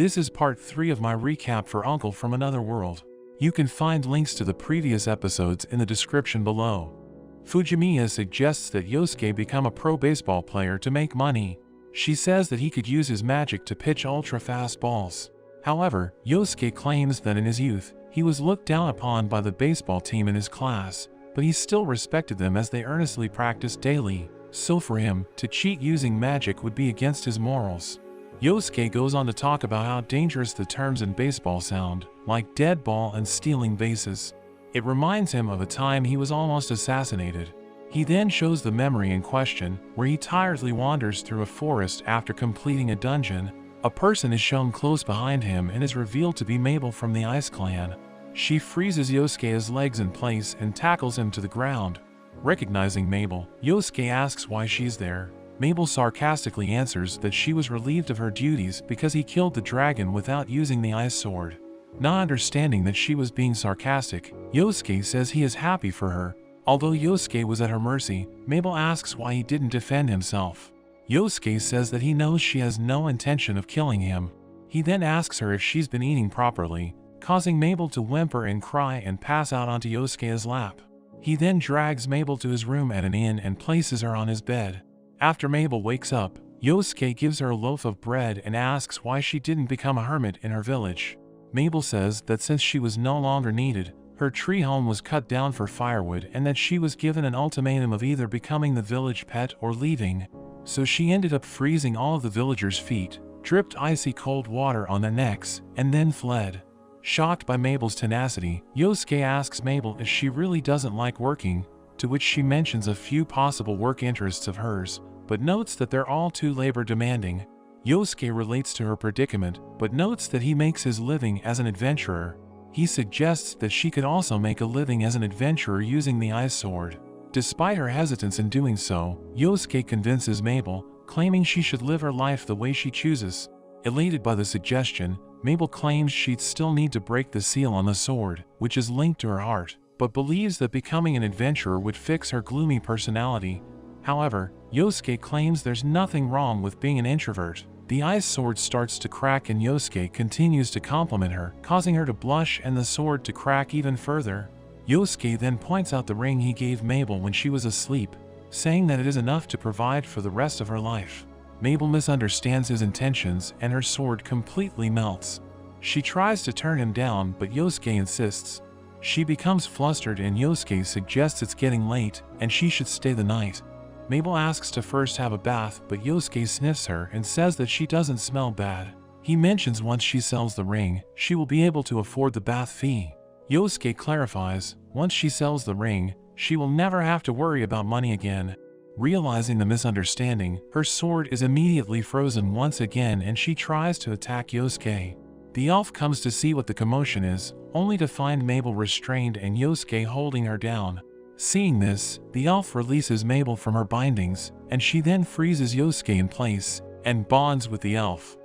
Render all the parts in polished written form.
This is part 3 of my recap for Uncle from Another World. You can find links to the previous episodes in the description below. Fujimiya suggests that Yosuke become a pro baseball player to make money. She says that he could use his magic to pitch ultra-fast balls. However, Yosuke claims that in his youth, he was looked down upon by the baseball team in his class, but he still respected them as they earnestly practiced daily. So for him, to cheat using magic would be against his morals. Yosuke goes on to talk about how dangerous the terms in baseball sound, like dead ball and stealing bases. It reminds him of a time he was almost assassinated. He then shows the memory in question, where he tirelessly wanders through a forest after completing a dungeon. A person is shown close behind him and is revealed to be Mabel from the Ice Clan. She freezes Yosuke's legs in place and tackles him to the ground. Recognizing Mabel, Yosuke asks why she's there. Mabel sarcastically answers that she was relieved of her duties because he killed the dragon without using the ice sword. Not understanding that she was being sarcastic, Yosuke says he is happy for her. Although Yosuke was at her mercy, Mabel asks why he didn't defend himself. Yosuke says that he knows she has no intention of killing him. He then asks her if she's been eating properly, causing Mabel to whimper and cry and pass out onto Yosuke's lap. He then drags Mabel to his room at an inn and places her on his bed. After Mabel wakes up, Yosuke gives her a loaf of bread and asks why she didn't become a hermit in her village. Mabel says that since she was no longer needed, her tree home was cut down for firewood and that she was given an ultimatum of either becoming the village pet or leaving. So she ended up freezing all of the villagers' feet, dripped icy cold water on their necks, and then fled. Shocked by Mabel's tenacity, Yosuke asks Mabel if she really doesn't like working, to which she mentions a few possible work interests of hers, but notes that they're all too labor-demanding. Yosuke relates to her predicament, but notes that he makes his living as an adventurer. He suggests that she could also make a living as an adventurer using the ice sword. Despite her hesitance in doing so, Yosuke convinces Mabel, claiming she should live her life the way she chooses. Elated by the suggestion, Mabel claims she'd still need to break the seal on the sword, which is linked to her heart, but believes that becoming an adventurer would fix her gloomy personality. However, Yosuke claims there's nothing wrong with being an introvert. The ice sword starts to crack and Yosuke continues to compliment her, causing her to blush and the sword to crack even further. Yosuke then points out the ring he gave Mabel when she was asleep, saying that it is enough to provide for the rest of her life. Mabel misunderstands his intentions and her sword completely melts. She tries to turn him down, but Yosuke insists. She becomes flustered and Yosuke suggests it's getting late and she should stay the night. Mabel asks to first have a bath, but Yosuke sniffs her and says that she doesn't smell bad. He mentions once she sells the ring, she will be able to afford the bath fee. Yosuke clarifies, once she sells the ring, she will never have to worry about money again. Realizing the misunderstanding, her sword is immediately frozen once again and she tries to attack Yosuke. The elf comes to see what the commotion is, only to find Mabel restrained and Yosuke holding her down. Seeing this, the elf releases Mabel from her bindings, and she then freezes Yosuke in place, and bonds with the elf.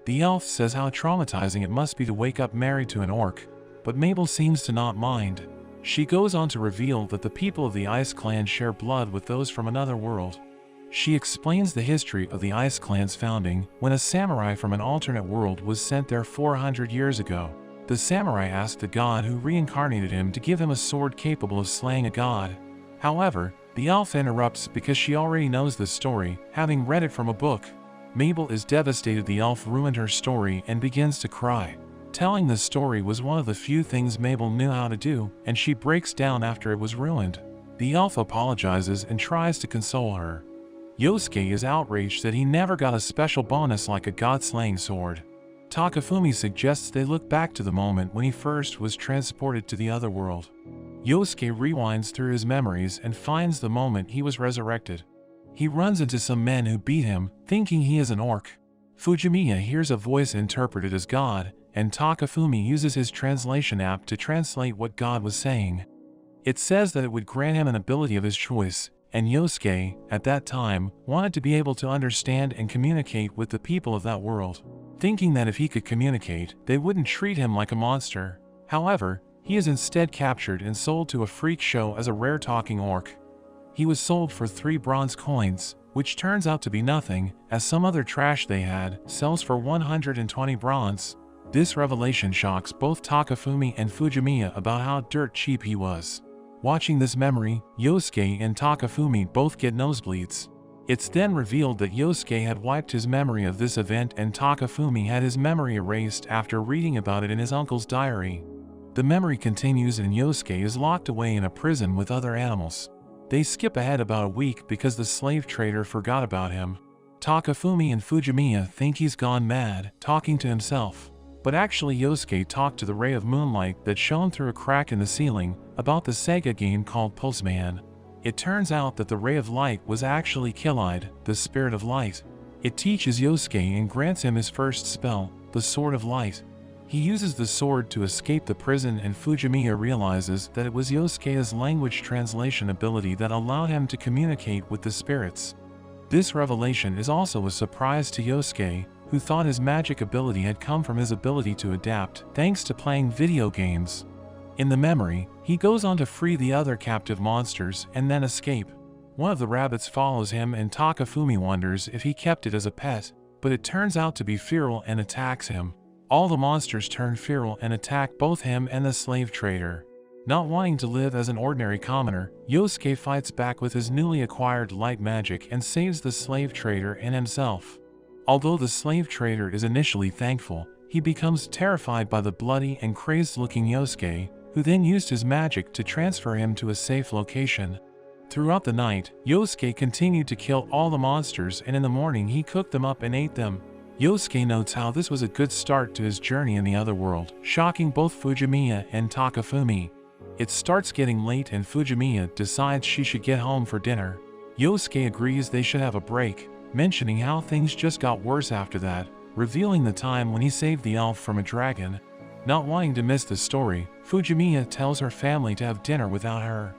The elf says how traumatizing it must be to wake up married to an orc, but Mabel seems to not mind. She goes on to reveal that the people of the Ice Clan share blood with those from another world. She explains the history of the Ice Clan's founding when a samurai from an alternate world was sent there 400 years ago. The samurai asked the god who reincarnated him to give him a sword capable of slaying a god. However, the elf interrupts because she already knows the story, having read it from a book. Mabel is devastated the elf ruined her story and begins to cry. Telling the story was one of the few things Mabel knew how to do, and she breaks down after it was ruined. The elf apologizes and tries to console her. Yosuke is outraged that he never got a special bonus like a god-slaying sword. Takafumi suggests they look back to the moment when he first was transported to the other world. Yosuke rewinds through his memories and finds the moment he was resurrected. He runs into some men who beat him, thinking he is an orc. Fujimiya hears a voice interpreted as God, and Takafumi uses his translation app to translate what God was saying. It says that it would grant him an ability of his choice, and Yosuke, at that time, wanted to be able to understand and communicate with the people of that world, thinking that if he could communicate, they wouldn't treat him like a monster. However, he is instead captured and sold to a freak show as a rare talking orc. He was sold for 3 bronze coins, which turns out to be nothing, as some other trash they had sells for 120 bronze. This revelation shocks both Takafumi and Fujimiya about how dirt cheap he was. Watching this memory, Yosuke and Takafumi both get nosebleeds. It's then revealed that Yosuke had wiped his memory of this event and Takafumi had his memory erased after reading about it in his uncle's diary. The memory continues and Yosuke is locked away in a prison with other animals. They skip ahead about a week because the slave trader forgot about him. Takafumi and Fujimiya think he's gone mad, talking to himself. But actually Yosuke talked to the ray of moonlight that shone through a crack in the ceiling about the Sega game called Pulseman. It turns out that the ray of light was actually Killide, the spirit of light. It teaches Yosuke and grants him his first spell, the Sword of Light. He uses the sword to escape the prison and Fujimiya realizes that it was Yosuke's language translation ability that allowed him to communicate with the spirits. This revelation is also a surprise to Yosuke, who thought his magic ability had come from his ability to adapt thanks to playing video games. In the memory, he goes on to free the other captive monsters and then escape. One of the rabbits follows him and Takafumi wonders if he kept it as a pet, but it turns out to be feral and attacks him. All the monsters turn feral and attack both him and the slave trader. Not wanting to live as an ordinary commoner, Yosuke fights back with his newly acquired light magic and saves the slave trader and himself. Although the slave trader is initially thankful, he becomes terrified by the bloody and crazed-looking Yosuke, who then used his magic to transfer him to a safe location. Throughout the night, Yosuke continued to kill all the monsters and in the morning he cooked them up and ate them. Yosuke notes how this was a good start to his journey in the other world, shocking both Fujimiya and Takafumi. It starts getting late and Fujimiya decides she should get home for dinner. Yosuke agrees they should have a break, mentioning how things just got worse after that, revealing the time when he saved the elf from a dragon. Not wanting to miss the story, Fujimiya tells her family to have dinner without her.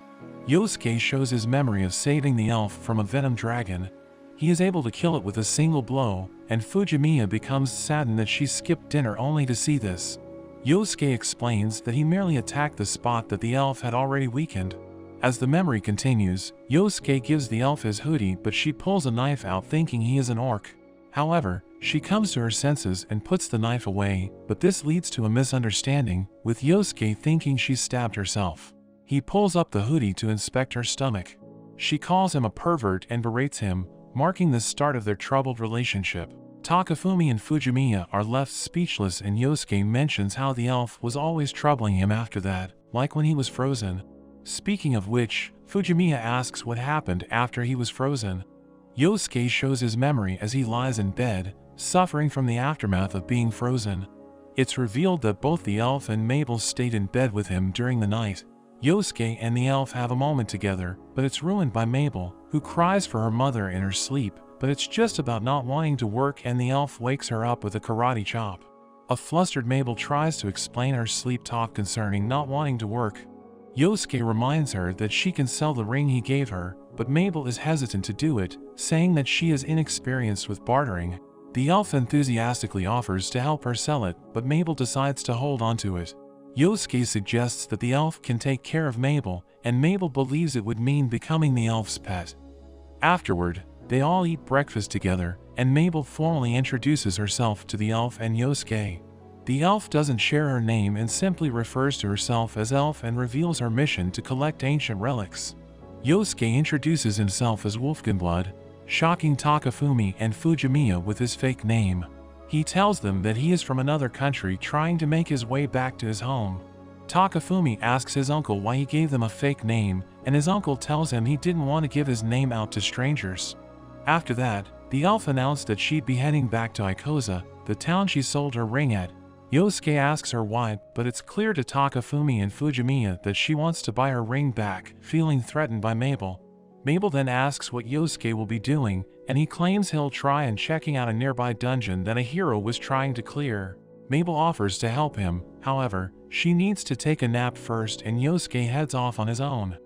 Yosuke shows his memory of saving the elf from a venom dragon. He is able to kill it with a single blow, and Fujimiya becomes saddened that she skipped dinner only to see this. Yosuke explains that he merely attacked the spot that the elf had already weakened. As the memory continues, Yosuke gives the elf his hoodie but she pulls a knife out thinking he is an orc. However, she comes to her senses and puts the knife away, but this leads to a misunderstanding, with Yosuke thinking she stabbed herself. He pulls up the hoodie to inspect her stomach. She calls him a pervert and berates him, marking the start of their troubled relationship. Takafumi and Fujimiya are left speechless and Yosuke mentions how the elf was always troubling him after that, like when he was frozen. Speaking of which, Fujimiya asks what happened after he was frozen. Yosuke shows his memory as he lies in bed, suffering from the aftermath of being frozen. It's revealed that both the elf and Mabel stayed in bed with him during the night. Yosuke and the elf have a moment together, but it's ruined by Mabel, who cries for her mother in her sleep, but it's just about not wanting to work and the elf wakes her up with a karate chop. A flustered Mabel tries to explain her sleep talk concerning not wanting to work. Yosuke reminds her that she can sell the ring he gave her, but Mabel is hesitant to do it, saying that she is inexperienced with bartering. The elf enthusiastically offers to help her sell it, but Mabel decides to hold onto it. Yosuke suggests that the elf can take care of Mabel, and Mabel believes it would mean becoming the elf's pet. Afterward, they all eat breakfast together, and Mabel formally introduces herself to the elf and Yosuke. The elf doesn't share her name and simply refers to herself as Elf and reveals her mission to collect ancient relics. Yosuke introduces himself as Wolfganblood, shocking Takafumi and Fujimiya with his fake name. He tells them that he is from another country trying to make his way back to his home. Takafumi asks his uncle why he gave them a fake name, and his uncle tells him he didn't want to give his name out to strangers. After that, the elf announced that she'd be heading back to Ikoza, the town she sold her ring at. Yosuke asks her why, but it's clear to Takafumi and Fujimiya that she wants to buy her ring back, feeling threatened by Mabel. Mabel then asks what Yosuke will be doing, and he claims he'll try and checking out a nearby dungeon that a hero was trying to clear. Mabel offers to help him, however, she needs to take a nap first and Yosuke heads off on his own.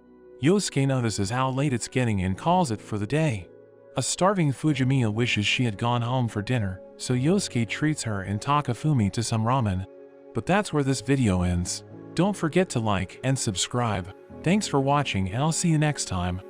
Yosuke notices how late it's getting and calls it for the day. A starving Fujimiya wishes she had gone home for dinner, so Yosuke treats her and Takafumi to some ramen. But that's where this video ends. Don't forget to like and subscribe. Thanks for watching and I'll see you next time.